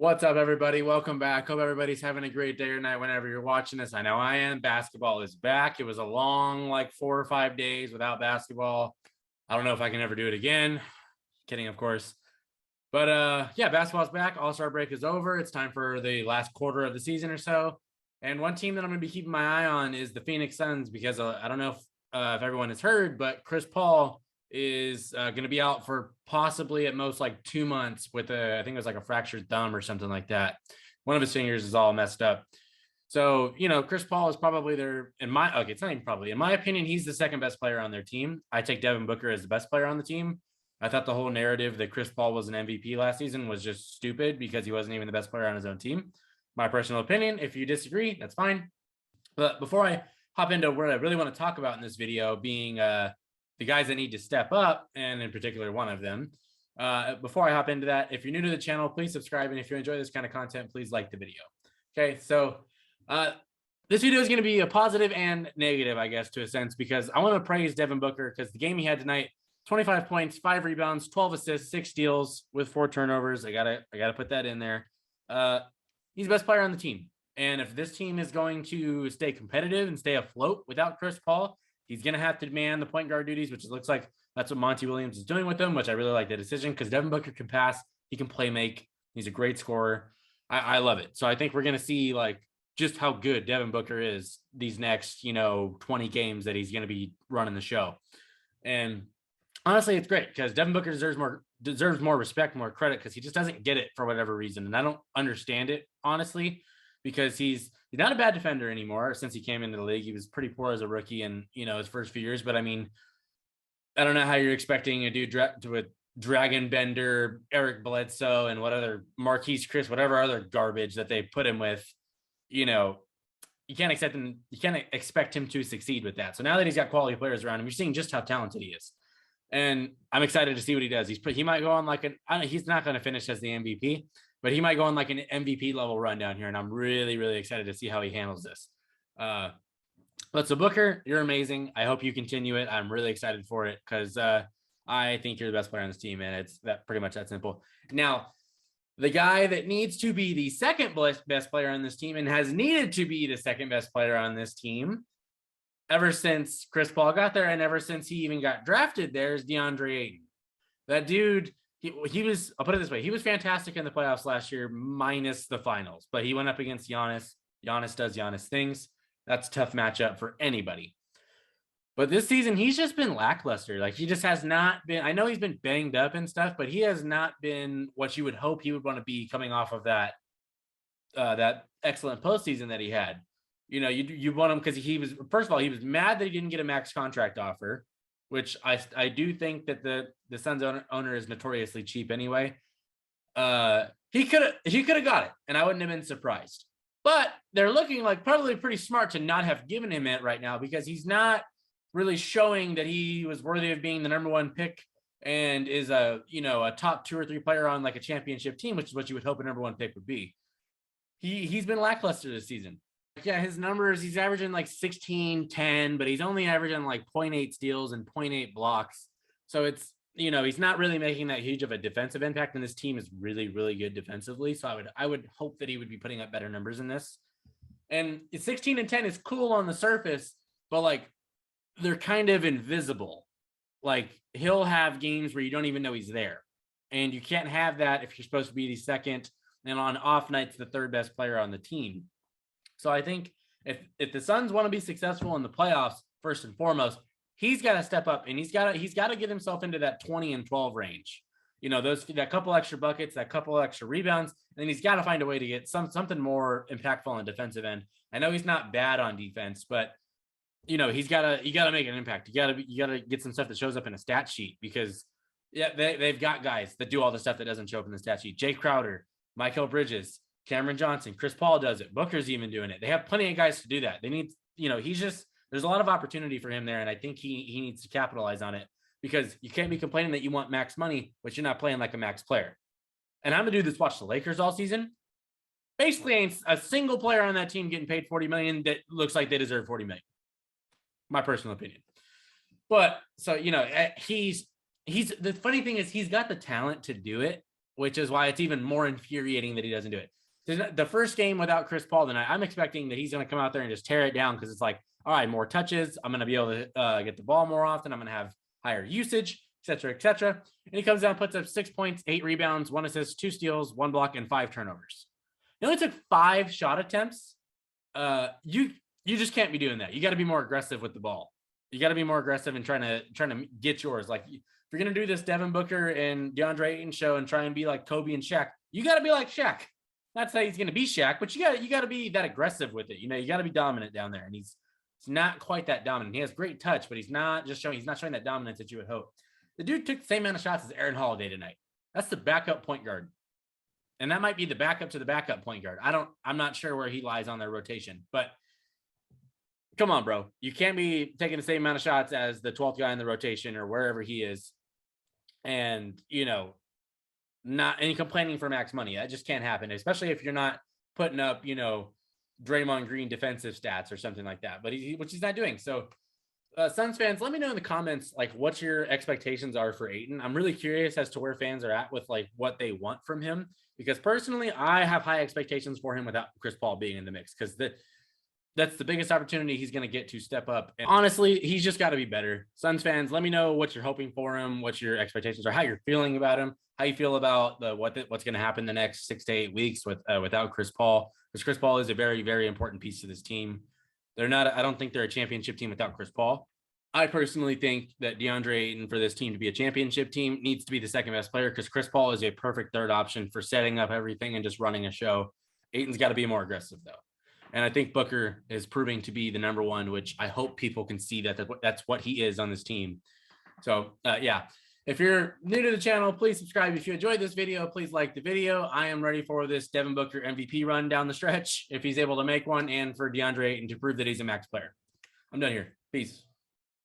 What's up, everybody? Welcome back. Hope everybody's having a great day or night whenever you're watching this. I know I am. Basketball is back. It was a long, 4 or 5 days without basketball. I don't know if I can ever do it again. Kidding, of course. But yeah, basketball's back. All-Star break is over. It's time for the last quarter of the season or so. And one team that I'm going to be keeping my eye on is the Phoenix Suns because I don't know if everyone has heard, but Chris Paul is going to be out for possibly at most 2 months with I think it was a fractured thumb or something like that. One of his fingers is all messed up. So, Chris Paul is probably it's not even probably, in my opinion, he's the second best player on their team. I take Devin Booker as the best player on the team. I thought the whole narrative that Chris Paul was an MVP last season was just stupid because he wasn't even the best player on his own team. My personal opinion, if you disagree, that's fine. But before I hop into what I really want to talk about in this video, being the guys that need to step up, and in particular, one of them. Before I hop into that, if you're new to the channel, please subscribe. And if you enjoy this kind of content, please like the video. Okay, so this video is going to be a positive and negative, I guess, to a sense, because I want to praise Devin Booker because the game he had tonight, 25 points, 5 rebounds, 12 assists, 6 steals with 4 turnovers. I gotta put that in there. He's the best player on the team. And if this team is going to stay competitive and stay afloat without Chris Paul, he's going to have to demand the point guard duties, which it looks like that's what Monty Williams is doing with them, which I really like the decision because Devin Booker can pass. He can play make. He's a great scorer. I love it. So I think we're going to see just how good Devin Booker is these next, 20 games that he's going to be running the show. And honestly, it's great because Devin Booker deserves more respect, more credit because he just doesn't get it for whatever reason. And I don't understand it, honestly, because he's not a bad defender anymore. Since he came into the league, he was pretty poor as a rookie in, his first few years. But I mean, I don't know how you're expecting a dude with Dragon Bender, Eric Bledsoe, and what other Marquise Chris, whatever other garbage that they put him with, you can't expect him to succeed with that. So now that he's got quality players around him, you're seeing just how talented he is. And I'm excited to see what he does. He might go on he's not going to finish as the MVP, but he might go on an MVP level run down here. And I'm really, really excited to see how he handles this. But so Booker, you're amazing. I hope you continue it. I'm really excited for it because I think you're the best player on this team. And it's pretty much that simple. Now, the guy that needs to be the second best player on this team and has needed to be the second best player on this team ever since Chris Paul got there and ever since he even got drafted there is DeAndre Ayton. That dude, he was, I'll put it this way, he was fantastic in the playoffs last year minus the finals, but he went up against Giannis. Giannis does Giannis things. That's a tough matchup for anybody. But this season, he's just been lackluster. He just has not been, I know he's been banged up and stuff, but he has not been what you would hope he would want to be coming off of that excellent postseason that he had. You want him because he was, first of all, he was mad that he didn't get a max contract offer, which I do think that the Suns owner is notoriously cheap anyway. He could have got it, and I wouldn't have been surprised. But they're looking probably pretty smart to not have given him it right now because he's not really showing that he was worthy of being the number 1 pick and is a top 2 or 3 player on a championship team, which is what you would hope a number 1 pick would be. He's been lackluster this season. Yeah, his numbers, he's averaging 16, 10, but he's only averaging 0.8 steals and 0.8 blocks. So it's, he's not really making that huge of a defensive impact, and this team is really, really good defensively. So I would hope that he would be putting up better numbers in this. And 16 and 10 is cool on the surface, but they're kind of invisible. He'll have games where you don't even know he's there. And you can't have that if you're supposed to be the second and on off nights, the 3rd best player on the team. So I think if the Suns want to be successful in the playoffs, first and foremost, he's got to step up and he's got to get himself into that 20 and 12 range. That couple extra buckets, that couple extra rebounds, and then he's got to find a way to get something more impactful on the defensive end. I know he's not bad on defense, but you got to make an impact. You got to get some stuff that shows up in a stat sheet because they've got guys that do all the stuff that doesn't show up in the stat sheet. Jay Crowder, Michael Bridges, Cameron Johnson, Chris Paul does it. Booker's even doing it. They have plenty of guys to do that. They need, there's a lot of opportunity for him there. And I think he needs to capitalize on it because you can't be complaining that you want max money, but you're not playing like a max player. And I'm a dude that's watched the Lakers all season. Basically ain't a single player on that team getting paid $40 million that looks like they deserve $40 million. My personal opinion. But so, he's the funny thing is he's got the talent to do it. which is why it's even more infuriating that he doesn't do it. The first game without Chris Paul tonight, I'm expecting that he's going to come out there and just tear it down because it's like, all right, more touches. I'm going to be able to get the ball more often. I'm going to have higher usage, et cetera, et cetera. And he comes down, puts up 6 points, 8 rebounds, 1 assist, 2 steals, 1 block, and 5 turnovers. He only took 5 shot attempts. You just can't be doing that. You got to be more aggressive with the ball. You got to be more aggressive and trying to get yours. Like, if you're going to do this Devin Booker and DeAndre Ayton show and try and be like Kobe and Shaq, you got to be like Shaq. Not to say he's going to be Shaq, but you got to be that aggressive with it. You know, you got to be dominant down there. And he's not quite that dominant. He has great touch, but he's not showing that dominance that you would hope. The dude took the same amount of shots as Aaron Holiday tonight. That's the backup point guard. And that might be the backup to the backup point guard. I'm not sure where he lies on their rotation, but come on, bro. You can't be taking the same amount of shots as the 12th guy in the rotation or wherever he is. And, you know, not any complaining for max money. That just can't happen, especially if you're not putting up, you know, Draymond Green defensive stats or something like that, but which he's not doing. So Suns fans, let me know in the comments, like, what your expectations are for Ayton. I'm really curious as to where fans are at with like what they want from him, because personally, I have high expectations for him without Chris Paul being in the mix, because that's the biggest opportunity he's going to get to step up. And honestly, he's just got to be better. Suns fans, let me know what you're hoping for him, what your expectations are, how you're feeling about him, how you feel about what's going to happen the next 6 to 8 weeks without Chris Paul, because Chris Paul is a very, very important piece to this team. I don't think they're a championship team without Chris Paul. I personally think that DeAndre Ayton, for this team to be a championship team, needs to be the second best player, because Chris Paul is a perfect third option for setting up everything and just running a show. Ayton's got to be more aggressive, though. And I think Booker is proving to be the number one, which I hope people can see that's what he is on this team. So, yeah. If you're new to the channel, please subscribe. If you enjoyed this video, please like the video. I am ready for this Devin Booker MVP run down the stretch, if he's able to make one, and for DeAndre Ayton to prove that he's a max player. I'm done here. Peace.